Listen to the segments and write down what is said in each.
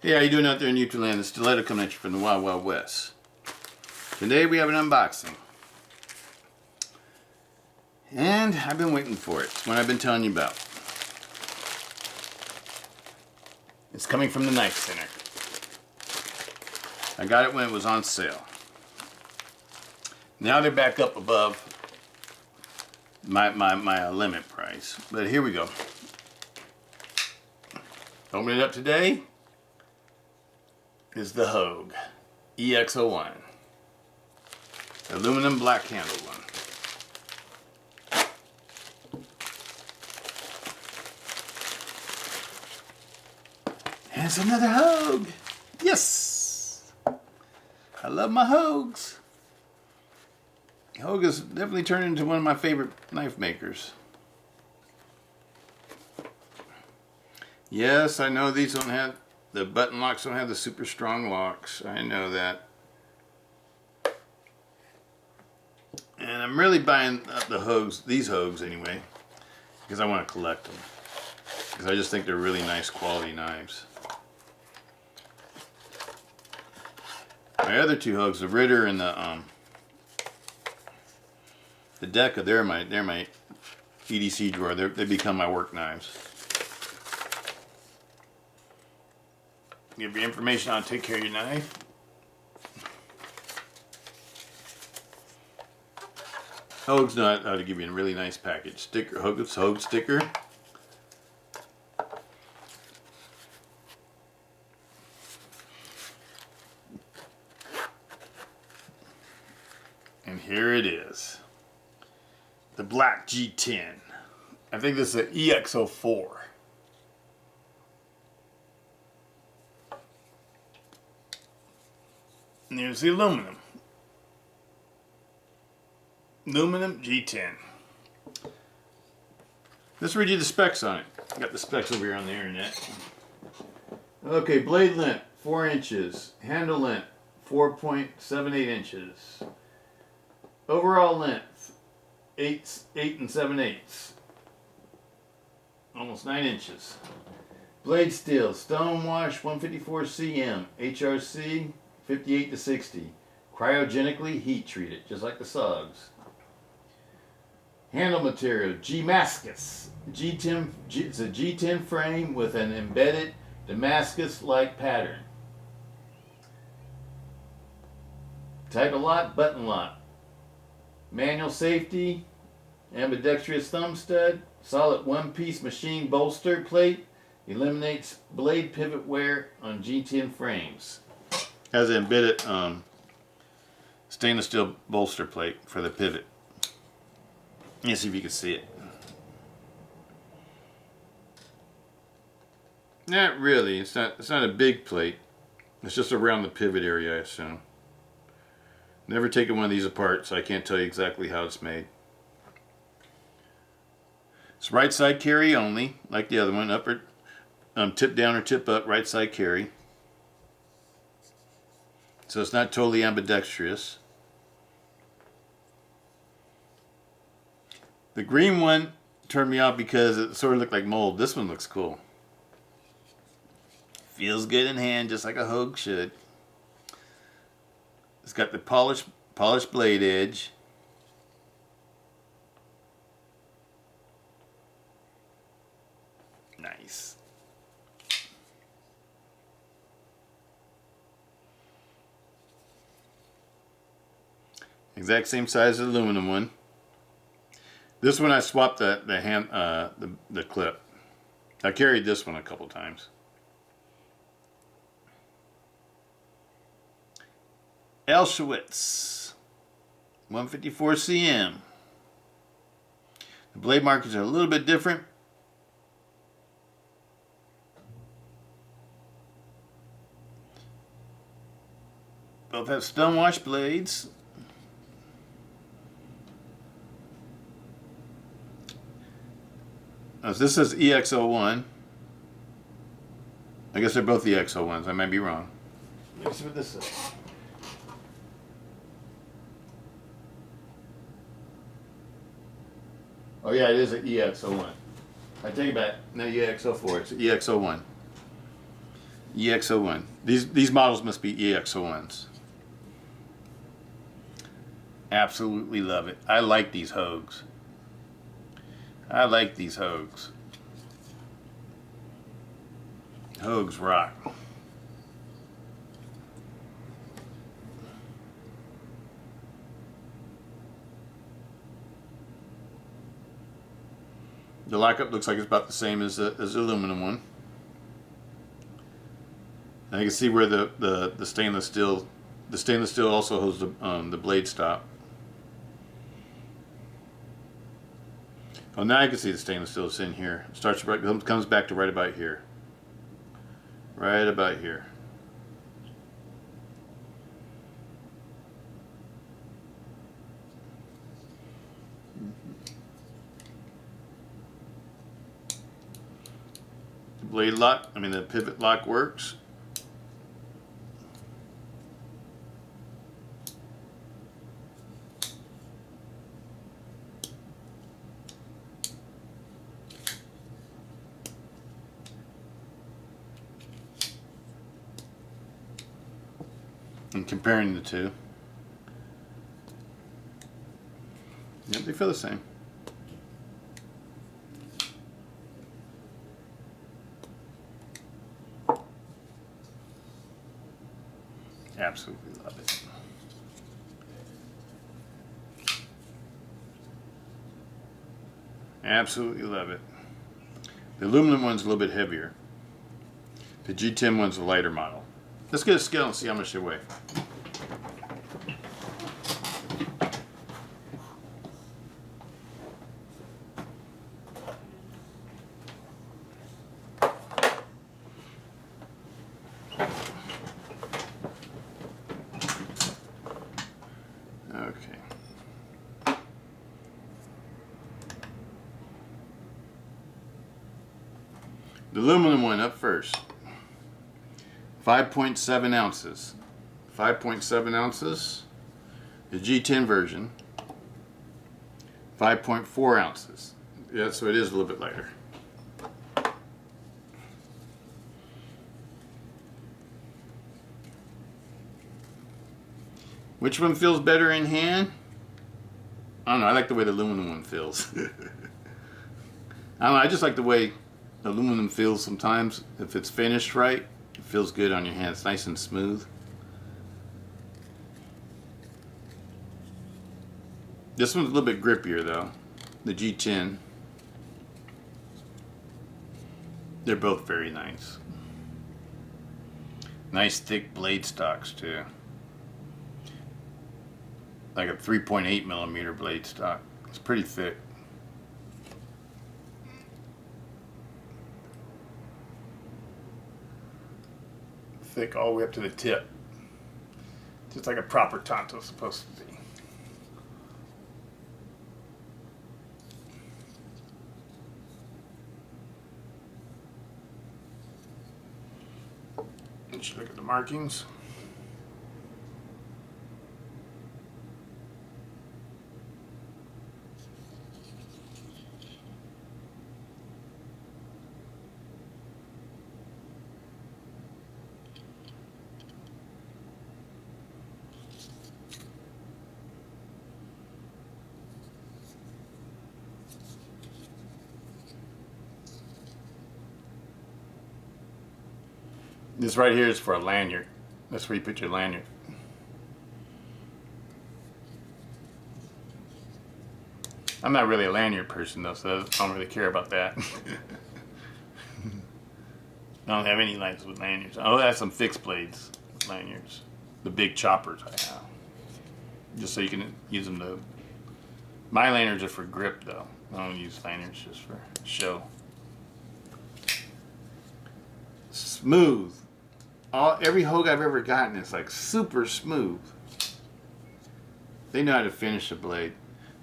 Hey, how you doing out there in YouTube land? It's Stiletto coming at you from the Wild Wild West. Today we have an unboxing. And I've been waiting for it. It's one I've been telling you about. It's coming from the Knife Center. I got it when it was on sale. Now they're back up above my limit price. But here we go. Open it up today. Is the Hogue EXO1. Aluminum black handle one. And it's another Hogue. Yes! I love my Hogues. Hogue has definitely turned into one of my favorite knife makers. Yes, I know these don't have, the button locks don't have the super strong locks. I know that. And I'm really buying the Hogues, these Hogues anyway, because I want to collect them. Because I just think they're really nice quality knives. My other two Hogues, the Ritter and the Deca, they're my EDC drawer. They become my work knives. Give you information on how to take care of your knife. Hogues know how to give you a really nice package. Sticker, Hogue sticker. And here it is. The black G10. I think this is an EXO4. And there's the aluminum. Aluminum G10. Let's read you the specs on it. Got the specs over here on the internet. Okay, blade length 4 inches. Handle length 4.78 inches. Overall length 8 7/8. Almost 9 inches. Blade steel stonewash 154 cm. HRC 58 to 60. Cryogenically heat treated, just like the Sogs. Handle material, G-Mascus. It's a G10 frame with an embedded Damascus-like pattern. Type of lock, button lock. Manual safety, ambidextrous thumb stud, solid one-piece machine bolster plate, eliminates blade pivot wear on G10 frames. Has an embedded stainless steel bolster plate for the pivot. Let's see if you can see it. Not really. It's not a big plate. It's just around the pivot area, I assume. Never taken one of these apart, so I can't tell you exactly how it's made. It's right side carry only, like the other one. Upper, tip down or tip up, right side carry. So it's not totally ambidextrous. The green one turned me off because it sort of looked like mold. This one looks cool. Feels good in hand, just like a Hogue should. It's got the polished blade edge. Nice. Exact same size as the aluminum one. This one I swapped the clip. I carried this one a couple times. Elshowitz 154 cm. The blade markers are a little bit different. Both have stonewash blades. This is EXO1. I guess they're both EXO1s. I might be wrong. Let me see what this is. Oh yeah, it is an EXO1. I take it back. No EXO4, it's an EXO1. EXO1. These models must be EXO1s. Absolutely love it. I like these Hogues. I like these Hogues. Hogues rock. The lockup looks like it's about the same as the aluminum one. And you can see where the stainless steel also holds the blade stop. Oh, now you can see the stainless steel is in here. Starts comes back to right about here. Right about here. The blade lock, the pivot lock works. And comparing the two, yep, they feel the same. Absolutely love it. Absolutely love it. The aluminum one's a little bit heavier. The G10 one's a lighter model. Let's get a scale and see how much they weigh. Okay. The aluminum one up first. 5.7 ounces. 5.7 ounces. The G10 version. 5.4 ounces. Yeah, so it is a little bit lighter. Which one feels better in hand? I don't know. I like the way the aluminum one feels. I don't know. I just like the way aluminum feels sometimes. If it's finished right, it feels good on your hand. It's nice and smooth. This one's a little bit grippier though. The G10. They're both very nice. Nice thick blade stocks too. Like a 3.8 millimeter blade stock. It's pretty thick. Thick all the way up to the tip. Just like a proper Tonto's supposed to be. Let's look at the markings. This right here is for a lanyard. That's where you put your lanyard. I'm not really a lanyard person though, so I don't really care about that. I don't have any lights with lanyards. Oh, I have some fixed blades with lanyards. The big choppers I have. Just so you can use them to... My lanyards are for grip though. I don't use lanyards just for show. Smooth. Every Hogue I've ever gotten is like super smooth. They know how to finish a blade.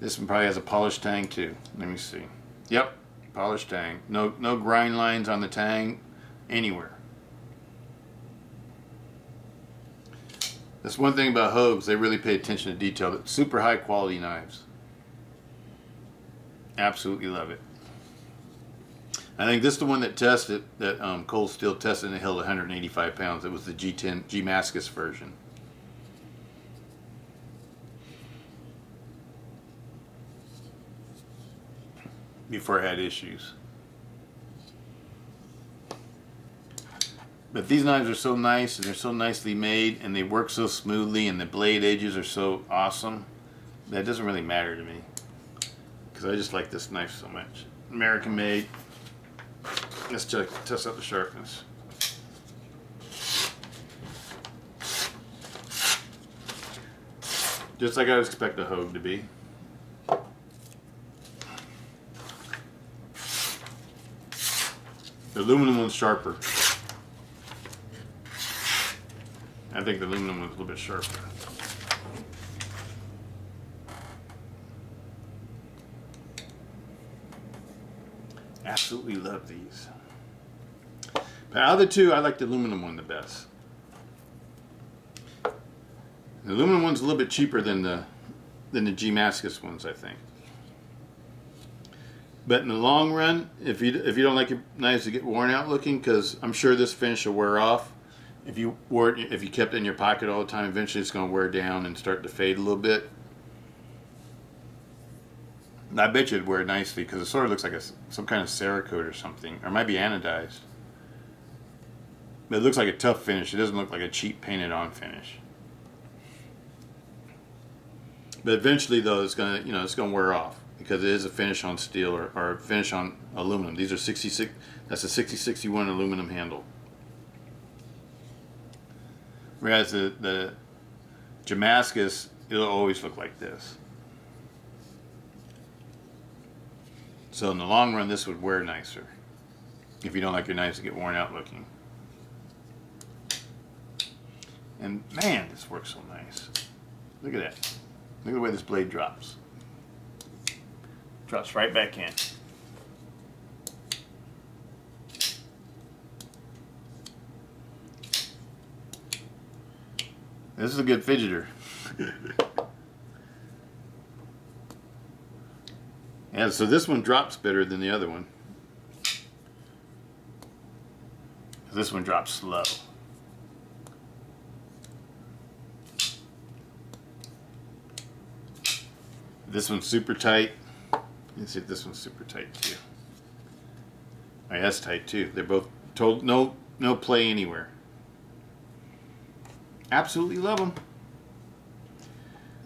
This one probably has a polished tang too. Let me see. Yep, polished tang. No grind lines on the tang anywhere. That's one thing about Hogues. They really pay attention to detail. They're super high quality knives. Absolutely love it. I think this is the one that tested, that Cold Steel tested, and it held 185 pounds. It was the G10 G-Mascus version. Before I had issues. But these knives are so nice, and they're so nicely made, and they work so smoothly, and the blade edges are so awesome that it doesn't really matter to me, because I just like this knife so much. American made. Let's test out the sharpness. Just like I would expect a Hogue to be. The aluminum one's sharper. I think the aluminum one's a little bit sharper. Absolutely love these. But out of the two, I like the aluminum one the best. The aluminum one's a little bit cheaper than the G-Mascus ones, I think. But in the long run, if you don't like your knives to get worn out looking, because I'm sure this finish will wear off. If you kept it in your pocket all the time, eventually it's going to wear down and start to fade a little bit. And I bet you it'd wear nicely, because it sort of looks like some kind of Cerakote or something, or it might be anodized. But it looks like a tough finish. It doesn't look like a cheap painted on finish. But eventually, though, it's gonna wear off, because it is a finish on steel or a finish on aluminum. These are 66. That's a 6061 aluminum handle. Whereas the G-Mascus, it'll always look like this. So in the long run, this would wear nicer, if you don't like your knives to get worn out looking. And man, this works so nice. Look at that. Look at the way this blade drops. Drops right back in. This is a good fidgeter. And so this one drops better than the other one. This one drops slow. This one's super tight. Let's see if this one's super tight too. Oh, yeah, that's tight too. They're both told no play anywhere. Absolutely love them.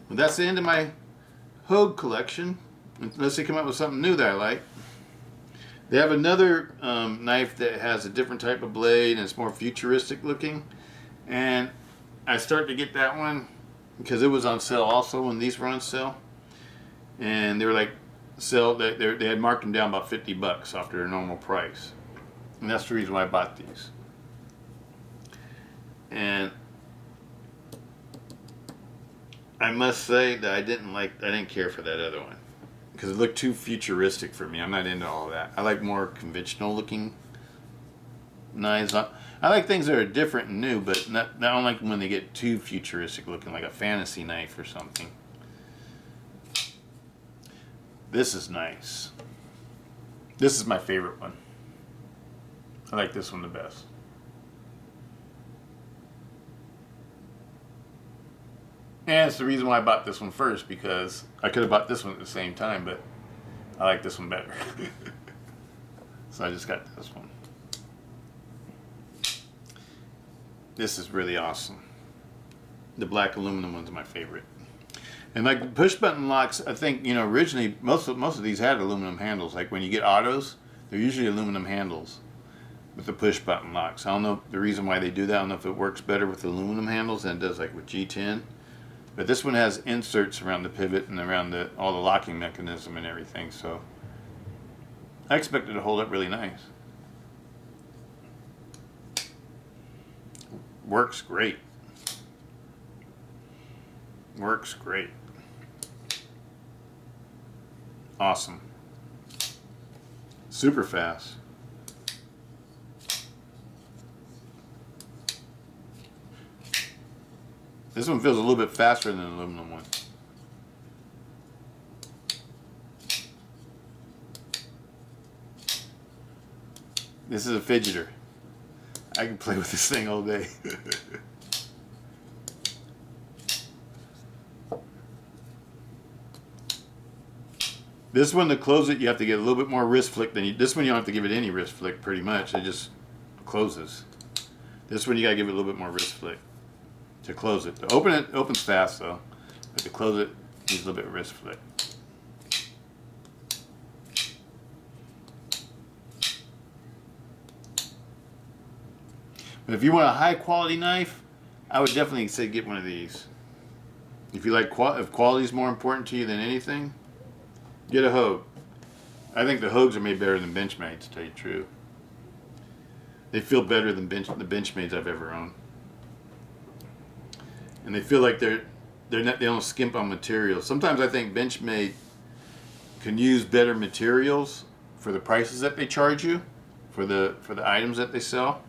Well, that's the end of my Hogue collection. Unless they come up with something new that I like. They have another knife that has a different type of blade and it's more futuristic looking. And I started to get that one because it was on sale also when these were on sale. And they were like they had marked them down about $50 off their normal price. And that's the reason why I bought these. And I must say that I didn't care for that other one, because it looked too futuristic for me. I'm not into all that. I like more conventional looking knives. I like things that are different and new, but I don't like when they get too futuristic looking, like a fantasy knife or something. This is nice. This is my favorite one. I like this one the best. And it's the reason why I bought this one first, because I could have bought this one at the same time, but I like this one better. So I just got this one. This is really awesome. The black aluminum one's my favorite. And like push button locks, I think, originally most of these had aluminum handles. Like when you get autos, they're usually aluminum handles with the push button locks. I don't know the reason why they do that. I don't know if it works better with aluminum handles than it does like with G10. But this one has inserts around the pivot and around all the locking mechanism and everything, so I expect it to hold up really nice. Works great. Works great. Awesome. Super fast. This one feels a little bit faster than the aluminum one. This is a fidgeter. I can play with this thing all day. This one, to close it, you have to get a little bit more wrist flick than this one. You don't have to give it any wrist flick, pretty much. It just closes. This one, you gotta give it a little bit more wrist flick to close it. To open it, opens fast though, but to close it, needs a little bit of wrist flick. But if you want a high quality knife, I would definitely say get one of these. If you like, if quality is more important to you than anything, get a Hogue. I think the Hogues are made better than Benchmades, to tell you the truth. They feel better than the Benchmades I've ever owned. And they feel like they don't skimp on materials. Sometimes I think Benchmade can use better materials for the prices that they charge you, for the items that they sell.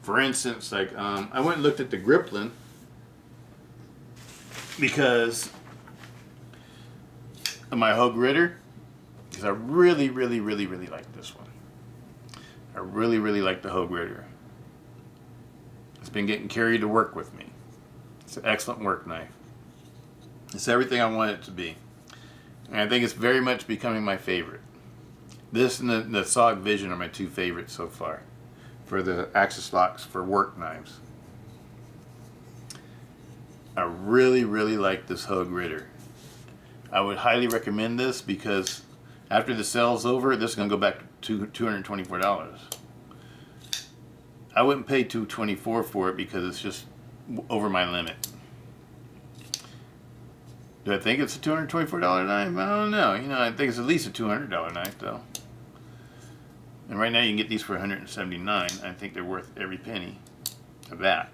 For instance, like I went and looked at the Griplin because of my Hogue Ritter, because I really like this one. I really like the Hogue Ritter. It's been getting carried to work with me. It's an excellent work knife. It's everything I want it to be. And I think it's very much becoming my favorite. This and the Saw Vision are my two favorites so far for the axis locks for work knives. I really like this Hogue Ritter. I would highly recommend this because after the sale's over, this is going to go back to $224. I wouldn't pay $224 for it because it's just over my limit. Do I think it's a $224 knife? I don't know. You know, I think it's at least a $200 knife though. And right now you can get these for $179. I think they're worth every penny of that.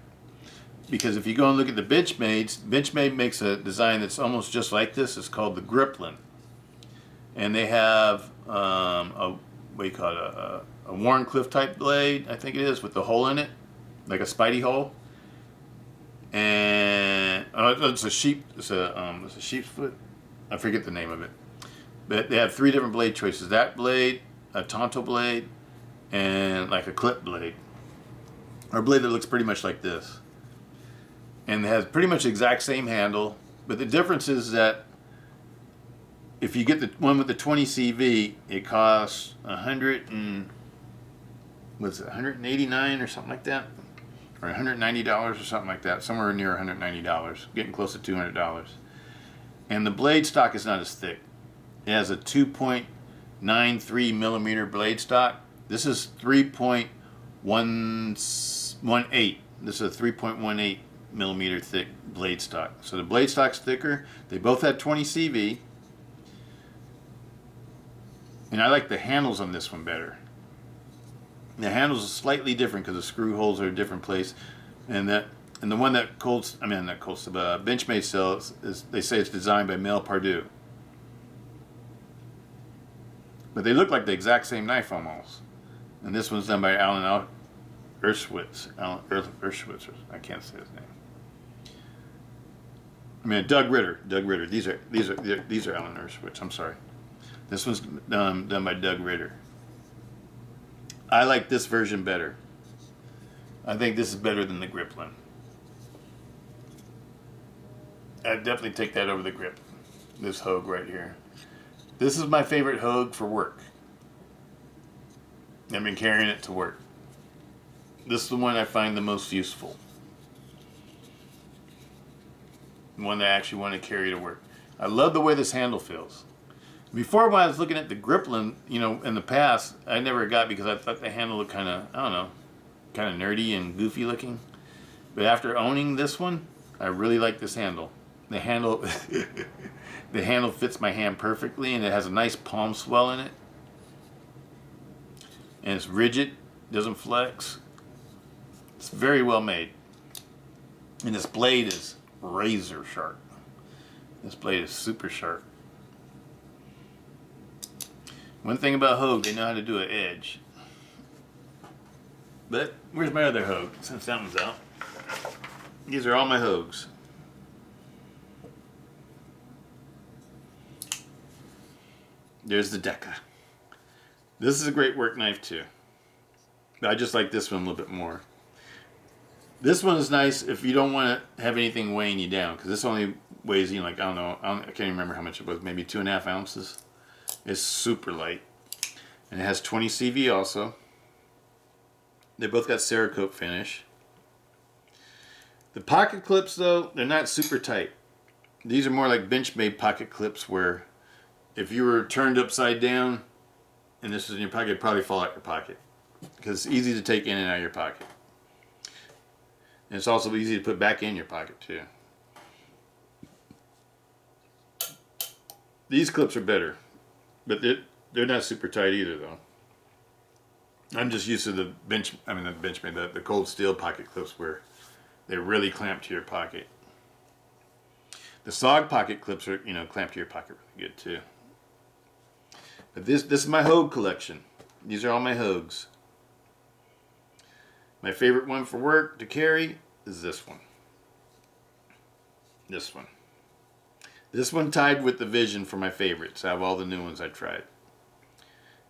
Because if you go and look at the Benchmades, Benchmade makes a design that's almost just like this. It's called the Griplin. And they have a Warncliffe type blade, I think it is, with the hole in it, like a Spidey hole. And it's a sheep's foot. I forget the name of it. But they have three different blade choices. That blade, a Tonto blade, and like a clip blade. Or a blade that looks pretty much like this. And it has pretty much the exact same handle, but the difference is that if you get the one with the 20 CV, it costs $189 or something like that, or $190 or something like that, somewhere near $190, getting close to $200. And the blade stock is not as thick. It has a 2.93 millimeter blade stock. This is 3.18. This is a 3.18 millimeter thick blade stock. So the blade stock's thicker. They both have 20 CV. And I like the handles on this one better. The handles are slightly different because the screw holes are a different place. And the one that Benchmade sells is, they say it's designed by Mel Pardue. But they look like the exact same knife almost. And this one's done by Alan Ershwitz. Ershwitz. I can't say his name. I mean, Doug Ritter. These are Alan Ershwitz. I'm sorry. This one's done by Doug Ritter. I like this version better. I think this is better than the Griplin. I'd definitely take that over the Grip. This Hogue right here. This is my favorite Hogue for work. I've been carrying it to work. This is the one I find the most useful. The one that I actually want to carry to work. I love the way this handle feels. Before, when I was looking at the Griplin, you know, in the past, I never got because I thought the handle looked kind of, I don't know, kind of nerdy and goofy looking. But after owning this one, I really like this handle. The handle, the handle fits my hand perfectly, and it has a nice palm swell in it. And it's rigid, doesn't flex. It's very well made. And this blade is razor sharp. This blade is super sharp. One thing about Hogue, they know how to do an edge. But where's my other Hogue? Since that one's out. These are all my Hogues. There's the Deca. This is a great work knife too. But I just like this one a little bit more. This one is nice if you don't want to have anything weighing you down, because this only weighs, you know, like, I don't know, I can't even remember how much it was, maybe 2.5 ounces. It's super light. And it has 20 CV also. They both got Cerakote finish. The pocket clips, though, they're not super tight. These are more like Benchmade pocket clips, where if you were turned upside down and this was in your pocket, it'd probably fall out your pocket. Because it's easy to take in and out of your pocket. And it's also easy to put back in your pocket, too. These clips are better, but they're not super tight either, though. I'm just used to the the Cold Steel pocket clips where they really clamp to your pocket. The SOG pocket clips are, you know, clamp to your pocket really good too. But this is my Hogue collection. These are all my Hogues. My favorite one for work to carry is this one. This one. This one tied with the Vision for my favorites out of all the new ones I tried.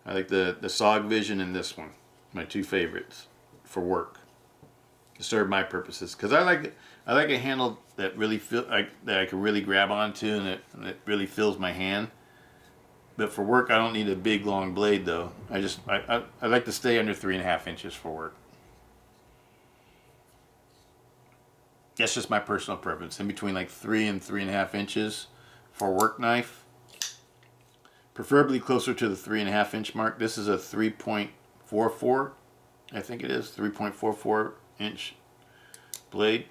I like the SOG Vision and this one, my two favorites for work, to serve my purposes. Because I like a handle that really that I can really grab onto, and it really fills my hand. But for work, I don't need a big long blade though. I like to stay under 3.5 inches for work. That's just my personal preference. In between like 3 and 3.5 inches for a work knife. Preferably closer to the 3.5 inch mark. This is a 3.44, I think it is, 3.44 inch blade.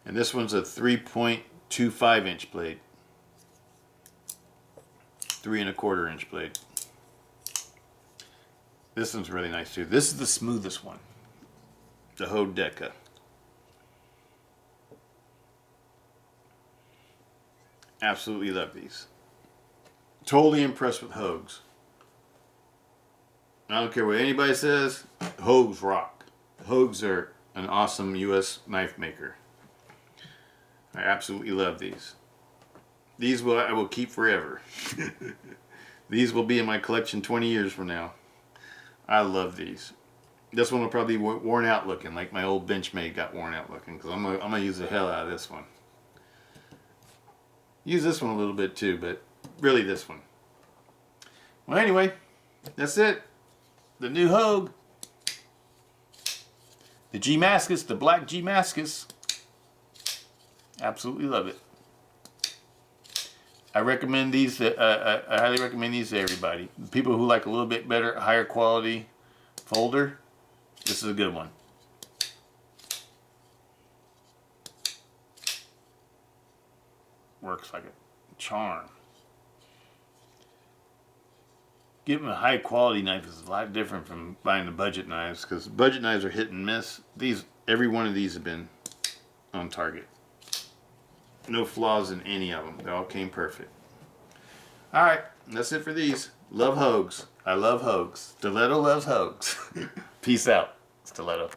And this one's a 3.25 inch blade. 3.25 inch blade. This one's really nice too. This is the smoothest one. The Hogue Deca. Absolutely love these. Totally impressed with Hogues. I don't care what anybody says. Hogues rock. Hogues are an awesome U.S. knife maker. I absolutely love these. These I will keep forever. These will be in my collection 20 years from now. I love these. This one will probably be worn out looking, like my old Benchmade got worn out looking, because I'm gonna use the hell out of this one. Use this one a little bit too, but really this one. Well, anyway, that's it. The new Hogue. The G-Mascus, the black G-Mascus. Absolutely love it. I recommend these. I highly recommend these to everybody. People who like a little bit better, higher quality folder, this is a good one. Works like a charm. Getting a high quality knife is a lot different from buying the budget knives, because budget knives are hit and miss. Every one of these have been on target. No flaws in any of them. They all came perfect. Alright, that's it for these. Love Hogues. I love Hogues. Stiletto loves Hogues. Peace out. Stiletto.